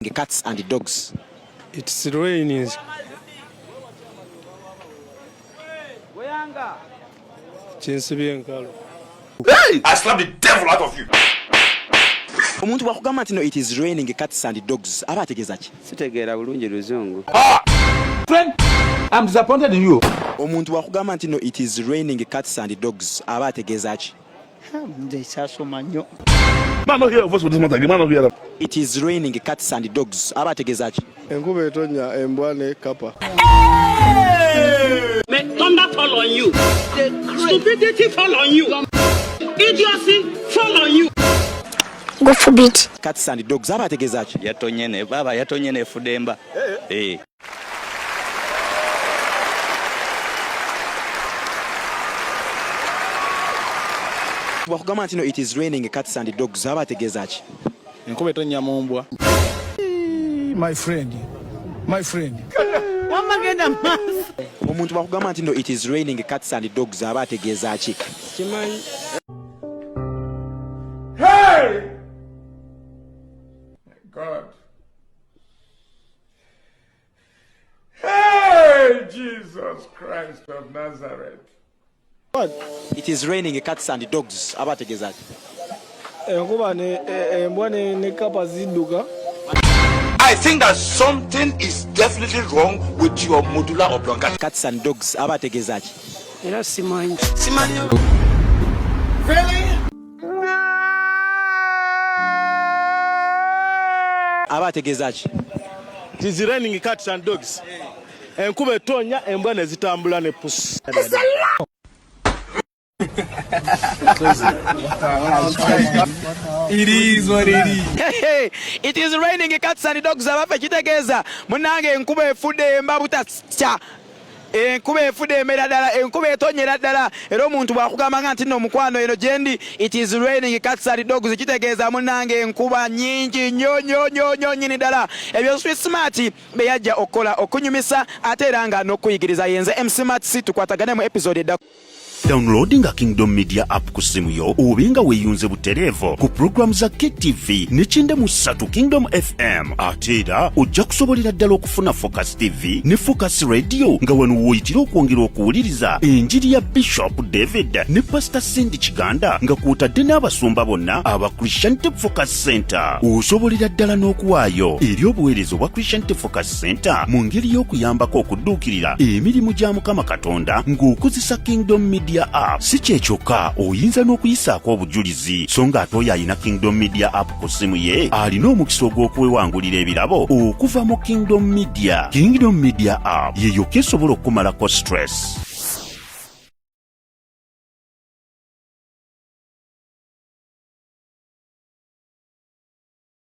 Cats and dogs. It's raining. Hey! I slap the devil out of you. Omuntu bwakugamba nti no it is raining cats and dogs aba ategeeza ki? Sitegeera bulungi luzungu. Friend, I'm disappointed in you. Omuntu bwakugamba nti no it is raining cats and dogs aba ategeeza ki? Nze saasoma nnyo. Man, not hear voice for this matter. Man, not hear. It is raining cats and dogs aba ategeeza ki? Enkuba etonya embwa ne kapa. May thunder fall on you. Stupidity fall on you. Idiocy fall on you. Go forbid. Cats and dogs aba ategeeza ki? Yatonye ne baba yatonye ne fudemba. Bwakugamba nti no it is raining cats and dogs aba ategeeza ki? Enkuba etonya mu mbwa. My friend. Wamagenda mas. Omuntu bwakugamba nti no it is raining cats and dogs aba ategeeza ki? Kimanyi. Hey! God. Hey, Jesus Christ of Nazareth. What? It is raining cats and dogs aba ategeeza ki? Enkuba ne embwa ne kapa zidduka. I think that something is definitely wrong with your medulla oblongata. Cats and dogs aba ategeeza ki? Era simanyi. Aba ategeeza ki? It is raining cats and dogs. Enkuba etonya embwa ne zitambula ne pusi. It is what it is. Hey, it is raining cats and dogs abafe kitegeeza munange enkuba efudde emba butasya. Enkuba efudde emera ddala, enkuba etonyera ddala. Era omuntu bwakugamba nti no mukwano eno gyendi it is raining cats and dogs kitegeeza munange enkuba nyingi nnyo nyini ddala. Ebyo Sweet Smart be yajja okukola okunyumisa ate era nga n'okuyigiriza yenze MC Mats tukwatagane mu episode edda. Downloadinga Kingdom Media app ku simu yo obenga weeyunze butereevu ku program za KTV n'ekinde mu 3 Kingdom FM ate era ojja kusobolera ddala okufuna Focus TV ne Focus Radio nga wano woyitira okwongera okuwuliriza enjiri ya Bishop David ne Pastor Cindy Kiganda nga kwotadde n'abasumba bonna aba Christian Focus Center. Osobolera ddala n'okuwaayo eri obuweereza obwa Christian Focus Center mu ngeri y'okuyambako okudduukirira emirimu gya Mukama Katonda ng'okozesa Kingdom Media app. Si kyekyoka oyinza n'okuyisaako obujulizi so nga ate oyo alina Kingdom Media app ku simu ye alina omukisa ogw'okwewangulira ebirabo okuva mu Kingdom Media. Kingdom Media app yeyo kesobola okumalako stress.